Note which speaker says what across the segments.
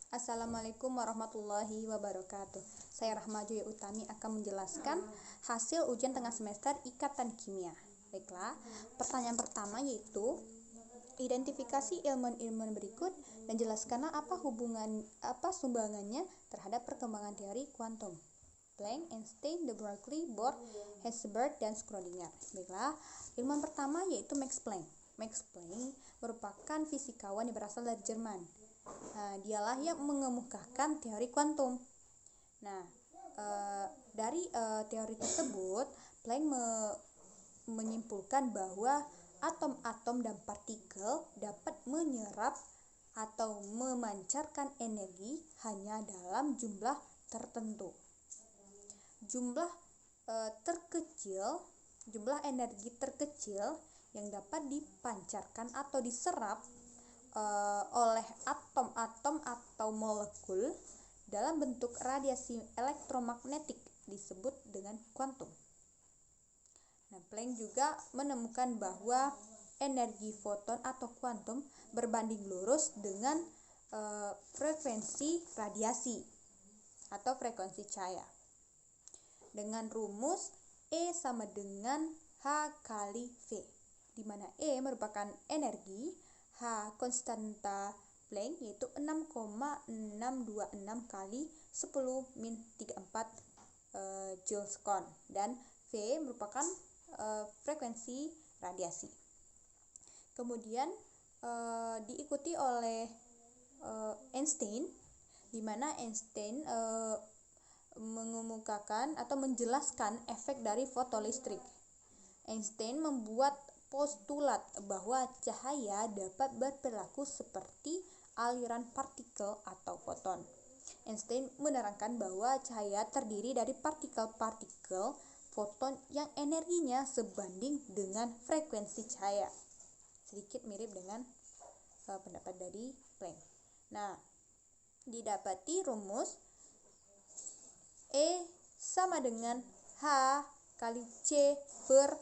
Speaker 1: Assalamualaikum warahmatullahi wabarakatuh. Saya Rahma Joya Utami akan menjelaskan hasil ujian tengah semester Ikatan Kimia. Baiklah, pertanyaan pertama yaitu identifikasi ilmuwan-ilmuwan berikut dan jelaskanlah apa sumbangannya terhadap perkembangan teori kuantum. Planck, Einstein, de Broglie, Bohr, Heisenberg, dan Schrödinger. Baiklah, ilmuwan pertama yaitu Max Planck. Max Planck merupakan fisikawan yang berasal dari Jerman. Dialah yang mengemukakan teori kuantum. Dari teori tersebut, Planck menyimpulkan bahwa atom-atom dan partikel dapat menyerap atau memancarkan energi hanya dalam jumlah tertentu. Jumlah energi terkecil yang dapat dipancarkan atau diserap oleh atom-atom atau molekul dalam bentuk radiasi elektromagnetik disebut dengan kuantum. Planck juga menemukan bahwa energi foton atau kuantum berbanding lurus dengan frekuensi radiasi atau frekuensi cahaya dengan rumus E sama dengan H kali V, di mana E merupakan energi, H konstanta Planck yaitu 6,626 kali 10⁻34 Joule/sekon, dan V merupakan frekuensi radiasi. Kemudian diikuti oleh Einstein, di mana Einstein mengemukakan atau menjelaskan efek dari fotolistrik. Einstein membuat postulat bahwa cahaya dapat berperilaku seperti aliran partikel atau foton. Einstein menerangkan bahwa cahaya terdiri dari partikel-partikel foton yang energinya sebanding dengan frekuensi cahaya. Sedikit mirip dengan pendapat dari Planck. Didapati rumus E sama dengan H kali C per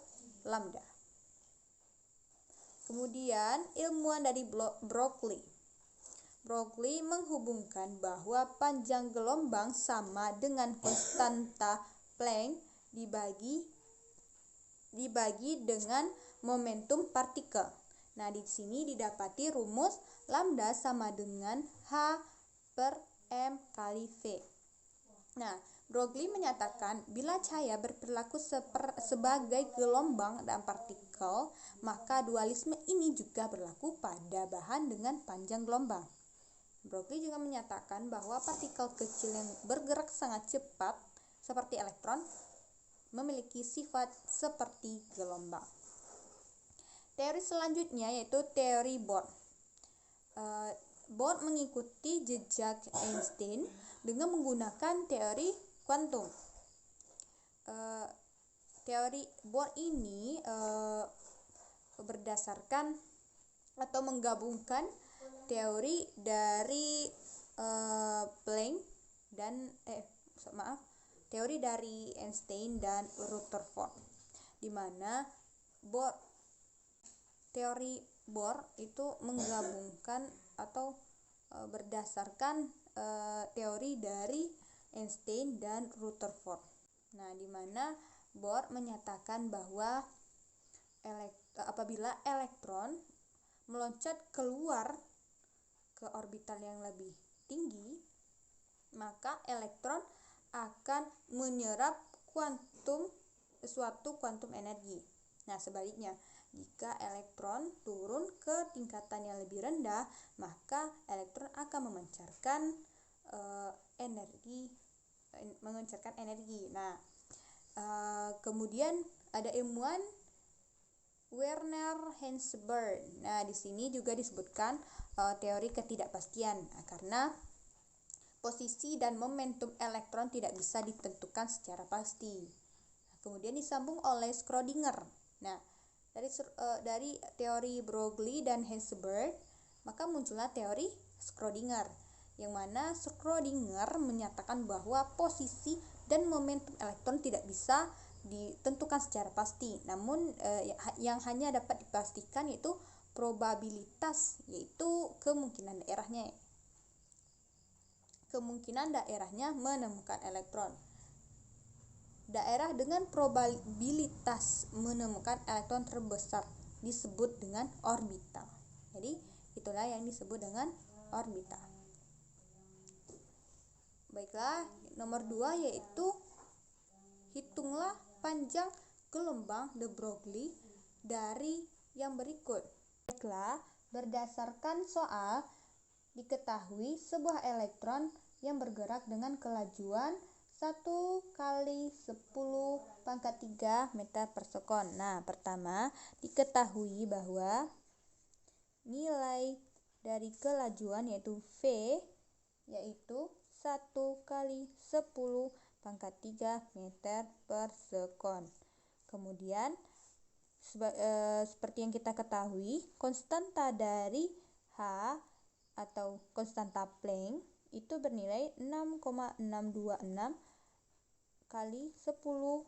Speaker 1: lambda. Kemudian ilmuwan dari Broglie menghubungkan bahwa panjang gelombang sama dengan konstanta Planck dibagi dengan momentum partikel. Di sini didapati rumus lambda sama dengan H per M kali V. Broglie menyatakan bila cahaya berperilaku sebagai gelombang dan partikel, maka dualisme ini juga berlaku pada bahan dengan panjang gelombang. Broglie juga menyatakan bahwa partikel kecil yang bergerak sangat cepat seperti elektron memiliki sifat seperti gelombang. Teori selanjutnya yaitu teori Bohr. Bohr mengikuti jejak Einstein dengan menggunakan teori kuantum. Teori Bohr ini berdasarkan atau menggabungkan teori dari Planck dan teori dari Einstein dan Rutherford, di mana teori Bohr itu menggabungkan atau berdasarkan teori dari Einstein dan Rutherford. Di mana Bohr menyatakan bahwa apabila elektron meloncat keluar ke orbital yang lebih tinggi, maka elektron akan menyerap suatu kuantum energi. Sebaliknya, jika elektron turun ke tingkatan yang lebih rendah, maka elektron akan memancarkan energi. Kemudian ada ilmuwan Werner Heisenberg. Di sini juga disebutkan teori ketidakpastian, karena posisi dan momentum elektron tidak bisa ditentukan secara pasti. Kemudian disambung oleh Schrödinger. Dari teori Broglie dan Heisenberg, maka muncullah teori Schrödinger, yang mana Schrödinger menyatakan bahwa posisi dan momentum elektron tidak bisa ditentukan secara pasti, namun yang hanya dapat dipastikan yaitu probabilitas, yaitu kemungkinan daerahnya. kemungkinan daerahnya menemukan elektron. Daerah dengan probabilitas menemukan elektron terbesar disebut dengan orbital. Jadi, itulah yang disebut dengan orbital. Baiklah, nomor 2 yaitu hitunglah panjang gelombang de Broglie dari yang berikut. Baiklah, berdasarkan soal, diketahui sebuah elektron yang bergerak dengan kelajuan 1 kali 10 pangkat 3 meter per sekon. Nah, pertama diketahui bahwa nilai dari kelajuan yaitu V yaitu 1 kali 10 pangkat 3 meter per sekon. Kemudian seperti yang kita ketahui, konstanta dari H atau konstanta Planck itu bernilai 6,626 kali 10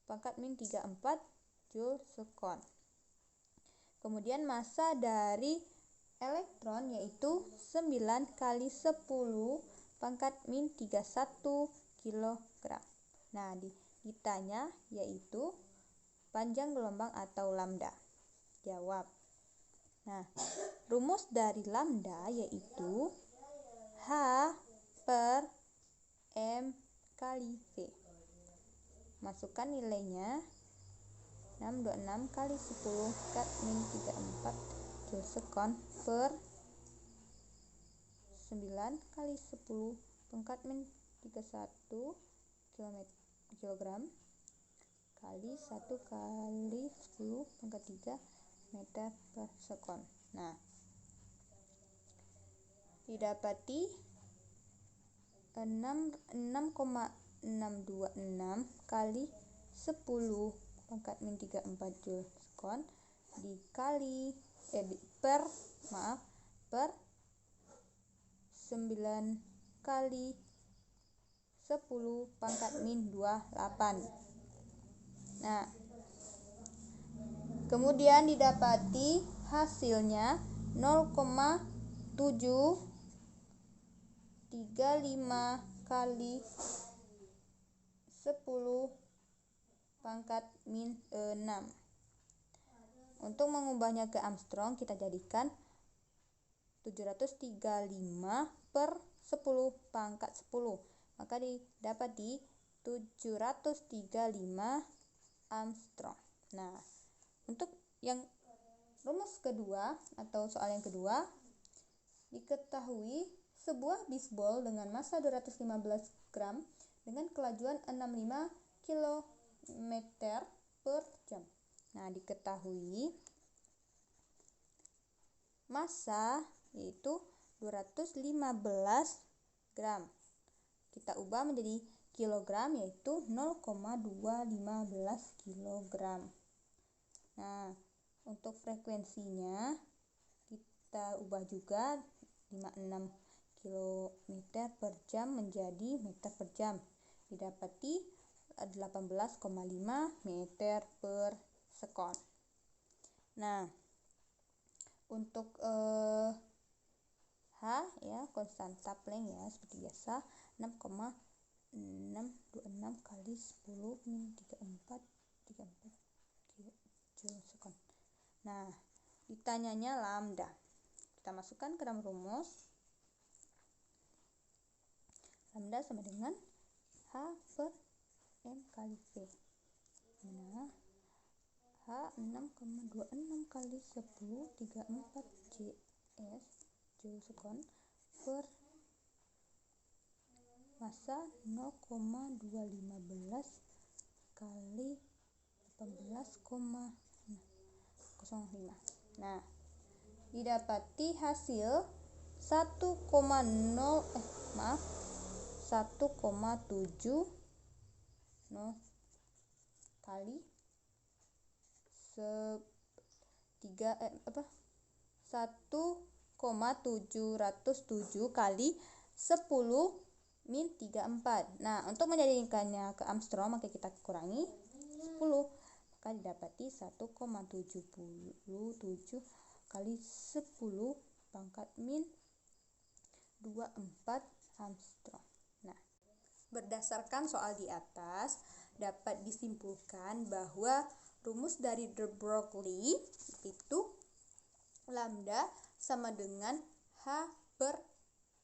Speaker 1: pangkat min 34 Joule sekon. Kemudian massa dari elektron yaitu 9 kali 10 pangkat min 31 kg. Nah, ditanya yaitu panjang gelombang atau lambda. Jawab. Nah, rumus dari lambda yaitu H per M kali V. Masukkan nilainya 626 kali 10 pangkat min 34 Joule sekon per 9 kali 10 pangkat min 31 kg kali 1 kali 10 pangkat 3 meter per sekon. Nah, didapati 6,626 kali 10 pangkat min 34 Joule sekon dikali per 9 kali 10 pangkat min 28. Nah, kemudian didapati hasilnya 0,735 kali 10 pangkat min 6. Untuk mengubahnya ke Armstrong kita jadikan 735 per 10 pangkat 10. Maka didapati 735 Armstrong. Nah, untuk yang rumus kedua atau soal yang kedua, diketahui sebuah bisbol dengan massa 215 gram dengan kelajuan 65 km per jam. Nah, diketahui massa yaitu 215 gram. Kita ubah menjadi kilogram yaitu 0,215 kg. Nah, untuk frekuensinya kita ubah juga 56 km per jam menjadi meter per jam. Didapati 18,5 meter per sekon. Nah, untuk H ya, konstanta Planck ya seperti biasa 6,626 kali 10 min 34 Joule sekon. Nah, ditanyanya lambda. Kita masukkan ke dalam rumus. Lambda sama dengan H per M kali V. Nah, H 6,26 kali 10 34 JS Joule sekon per massa 0,215 kali 18,05. Nah, didapati hasil 1,7 kali 1,707 kali 10 min 34. Nah, untuk menjadikannya ke Armstrong maka kita kurangi 10. Maka didapati 1,77 kali 10 pangkat min 24 Armstrong. Nah, berdasarkan soal di atas, dapat disimpulkan bahwa rumus dari de Broglie itu lambda sama dengan H per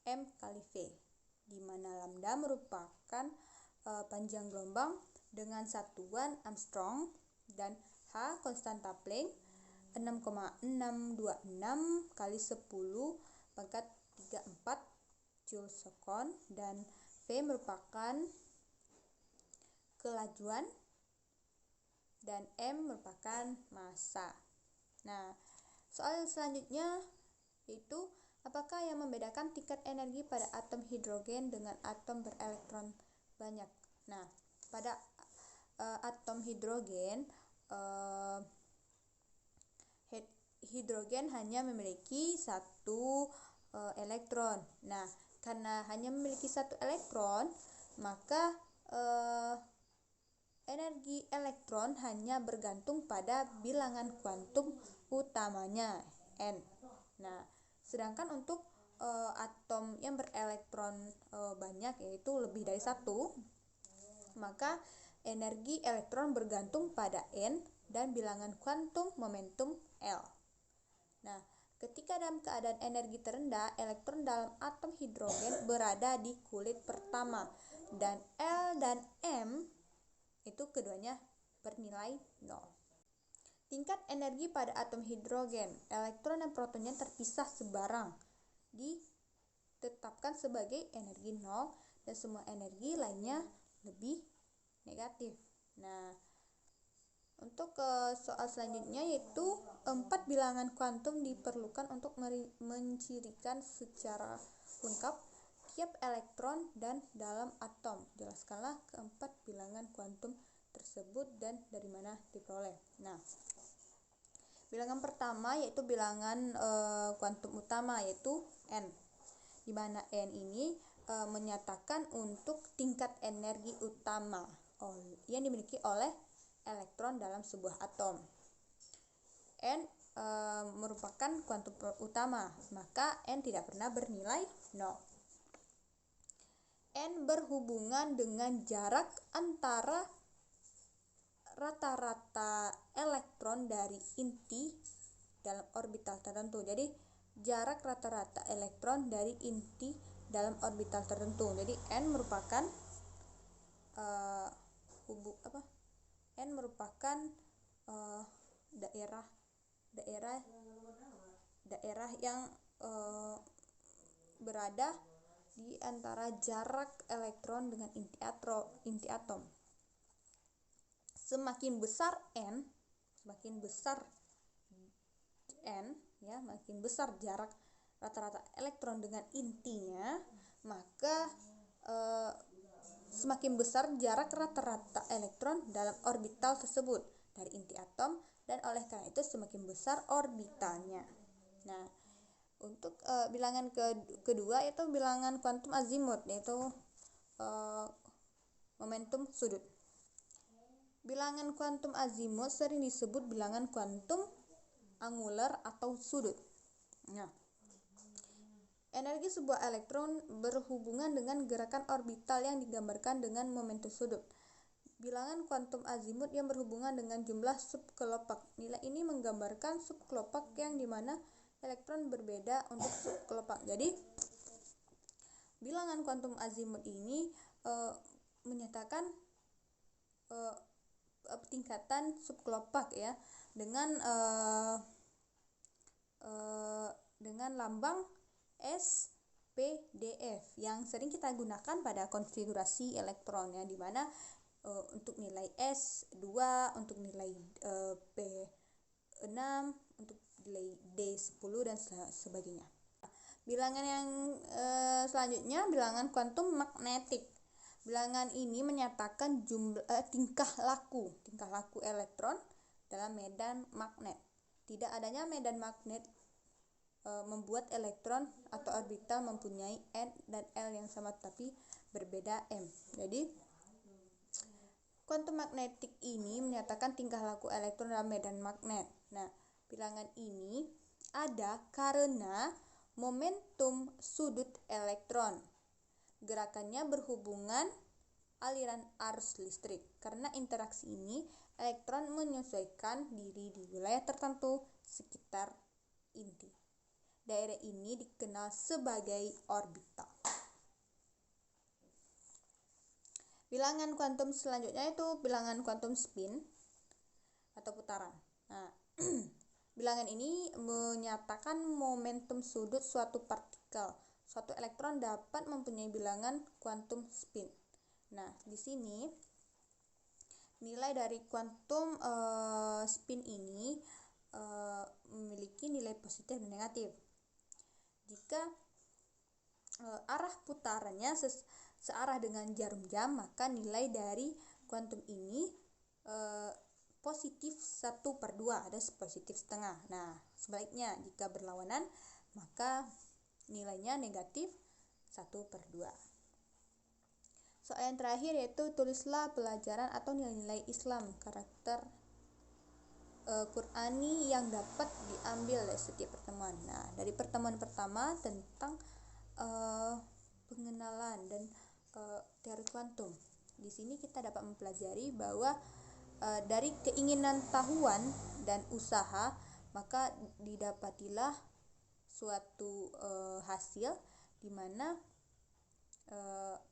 Speaker 1: M kali V, di mana lambda merupakan panjang gelombang dengan satuan Armstrong dan H konstanta Planck 6,626 kali 10 pangkat 34 Joule second, dan V merupakan kelajuan dan M merupakan massa. Nah, soal selanjutnya yaitu apakah yang membedakan tingkat energi pada atom hidrogen dengan atom berelektron banyak? Nah, pada atom hidrogen hidrogen hanya memiliki satu elektron. Nah, karena hanya memiliki satu elektron, maka energi elektron hanya bergantung pada bilangan kuantum utamanya N. Nah, sedangkan untuk atom yang berelektron banyak, yaitu lebih dari satu, maka energi elektron bergantung pada N dan bilangan kuantum momentum L. Nah, ketika dalam keadaan energi terendah, elektron dalam atom hidrogen berada di kulit pertama, dan L dan M itu keduanya bernilai 0. Tingkat energi pada atom hidrogen, elektron dan protonnya terpisah sebarang, ditetapkan sebagai energi 0, dan semua energi lainnya lebih negatif. Nah, untuk soal selanjutnya yaitu 4 bilangan kuantum diperlukan untuk mencirikan secara lengkap tiap elektron dan dalam atom. Jelaskanlah keempat bilangan kuantum tersebut dan dari mana diperoleh. Nah, bilangan pertama yaitu bilangan kuantum utama, yaitu N, di mana N ini menyatakan untuk tingkat energi utama yang dimiliki oleh elektron dalam sebuah atom. N merupakan kuantum utama, maka N tidak pernah bernilai 0. N berhubungan dengan jarak antara rata-rata elektron dari inti dalam orbital tertentu. Jadi jarak rata-rata elektron dari inti dalam orbital tertentu. Jadi N merupakan N merupakan daerah yang berada di antara jarak elektron dengan inti atom. Semakin besar N ya, makin besar jarak rata-rata elektron dengan intinya, maka semakin besar jarak rata-rata elektron dalam orbital tersebut dari inti atom, dan oleh karena itu semakin besar orbitalnya. Nah, untuk bilangan kedua yaitu bilangan kuantum azimut, yaitu momentum sudut. Bilangan kuantum azimut sering disebut bilangan kuantum angular atau sudut. Nah, energi sebuah elektron berhubungan dengan gerakan orbital yang digambarkan dengan momentum sudut. Bilangan kuantum azimut yang berhubungan dengan jumlah subkelopak. Nilai ini menggambarkan subkelopak yang dimana elektron berbeda untuk subkelopak. Jadi, bilangan kuantum azimut ini menyatakan tingkatan subkelopak ya, dengan lambang SPDF yang sering kita gunakan pada konfigurasi elektron, ya, di mana untuk nilai S2, untuk nilai P6, untuk nilai D10 dan sebagainya. Bilangan yang selanjutnya bilangan kuantum magnetik. Bilangan ini menyatakan tingkah laku elektron dalam medan magnet. Tidak adanya medan magnet membuat elektron atau orbital mempunyai N dan L yang sama tapi berbeda M. Jadi kuantum magnetik ini menyatakan tingkah laku elektron dalam medan magnet. Nah, bilangan ini ada karena momentum sudut elektron. Gerakannya berhubungan aliran arus listrik. Karena interaksi ini, elektron menyesuaikan diri di wilayah tertentu sekitar inti. Daerah ini dikenal sebagai orbital. Bilangan kuantum selanjutnya itu bilangan kuantum spin atau putaran. Nah, bilangan ini menyatakan momentum sudut suatu partikel. Suatu elektron dapat mempunyai bilangan kuantum spin. Nah, di sini nilai dari kuantum spin ini memiliki nilai positif dan negatif. Jika arah putarannya searah dengan jarum jam, maka nilai dari kuantum ini positif 1/2, ada positif setengah. Nah, sebaliknya jika berlawanan, maka nilainya negatif 1/2. Soal yang terakhir yaitu tulislah pelajaran atau nilai-nilai Islam karakter Qur'ani yang dapat diambil dari setiap pertemuan. Nah, dari pertemuan pertama tentang pengenalan dan teori kuantum. Di sini kita dapat mempelajari bahwa dari keinginan tahuan dan usaha, maka didapatilah suatu hasil di mana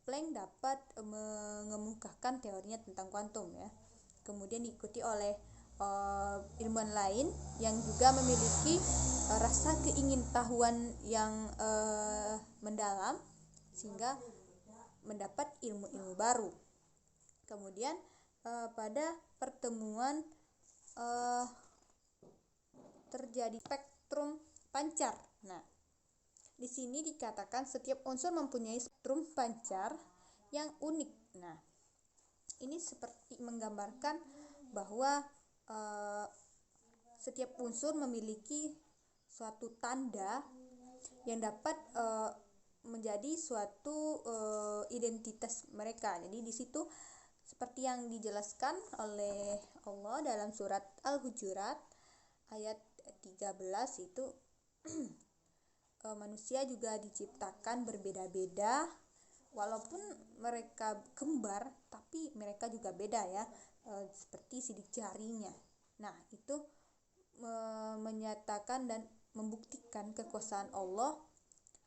Speaker 1: Planck dapat mengemukakan teorinya tentang kuantum ya. Kemudian diikuti oleh ilmuwan lain yang juga memiliki rasa keingintahuan yang mendalam sehingga mendapat ilmu-ilmu baru. Kemudian pada pertemuan terjadi spektrum pancar. Nah, di sini dikatakan setiap unsur mempunyai spektrum pancar yang unik. Nah, ini seperti menggambarkan bahwa setiap unsur memiliki suatu tanda yang dapat menjadi suatu identitas mereka. Jadi di situ seperti yang dijelaskan oleh Allah dalam surat Al-Hujurat ayat 13 itu manusia juga diciptakan berbeda-beda, walaupun mereka kembar tapi mereka juga beda ya, seperti sidik jarinya. Nah, itu menyatakan dan membuktikan kekuasaan Allah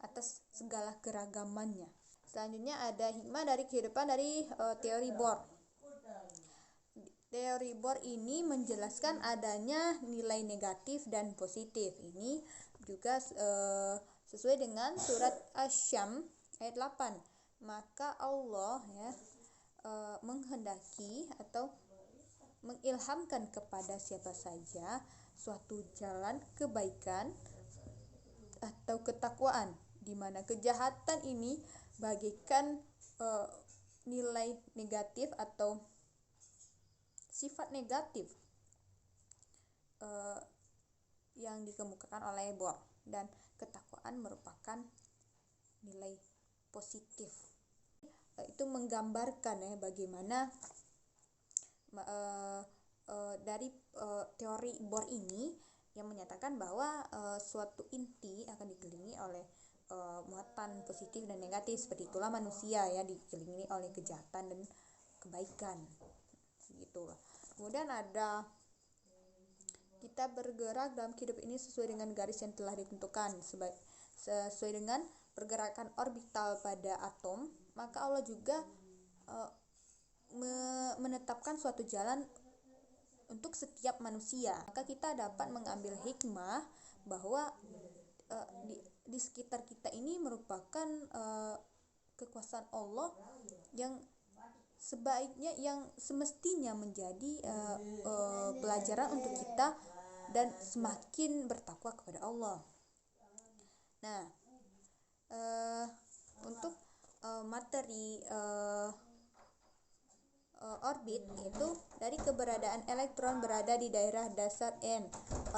Speaker 1: atas segala keragamannya. Selanjutnya ada hikmah dari kehidupan dari teori Bohr. Teori Bohr ini menjelaskan adanya nilai negatif dan positif. Ini juga sesuai dengan surat Asy-Syams ayat 8. Maka Allah ya menghendaki atau mengilhamkan kepada siapa saja suatu jalan kebaikan atau ketakwaan, di mana kejahatan ini bagaikan nilai negatif atau sifat negatif yang dikemukakan oleh Bohr, dan ketakwaan merupakan nilai positif. Itu menggambarkan ya bagaimana dari teori Bohr ini yang menyatakan bahwa suatu inti akan dikelilingi oleh muatan positif dan negatif. Seperti itulah manusia ya, dikelilingi oleh kejahatan dan kebaikan gitu. Kemudian ada kita bergerak dalam hidup ini sesuai dengan garis yang telah ditentukan, sesuai dengan pergerakan orbital pada atom. Maka Allah juga menetapkan suatu jalan untuk setiap manusia. Maka kita dapat mengambil hikmah bahwa di sekitar kita ini merupakan kekuasaan Allah yang sebaiknya, yang semestinya menjadi pelajaran untuk kita dan semakin bertakwa kepada Allah. Nah, untuk materi orbit itu dari keberadaan elektron berada di daerah dasar N,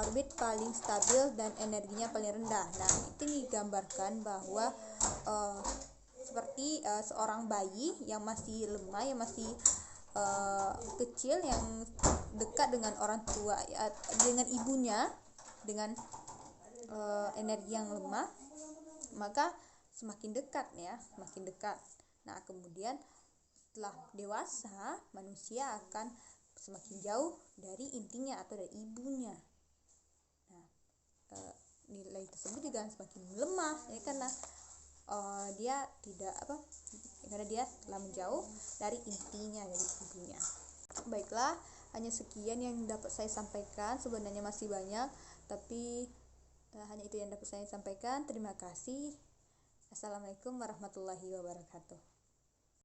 Speaker 1: orbit paling stabil dan energinya paling rendah. Nah, itu digambarkan bahwa seperti seorang bayi yang masih lemah, yang masih kecil, yang dekat dengan orang tua ya, dengan ibunya dengan energi yang lemah, maka semakin dekat ya, semakin dekat. Nah, kemudian setelah dewasa, manusia akan semakin jauh dari intinya atau dari ibunya. Nah, nilai tersebut juga semakin melemah ya, karena dia telah menjauh dari intinya, dari ibunya. Baiklah, hanya sekian yang dapat saya sampaikan. Sebenarnya masih banyak, tapi hanya itu yang dapat saya sampaikan. Terima kasih. Assalamualaikum warahmatullahi wabarakatuh.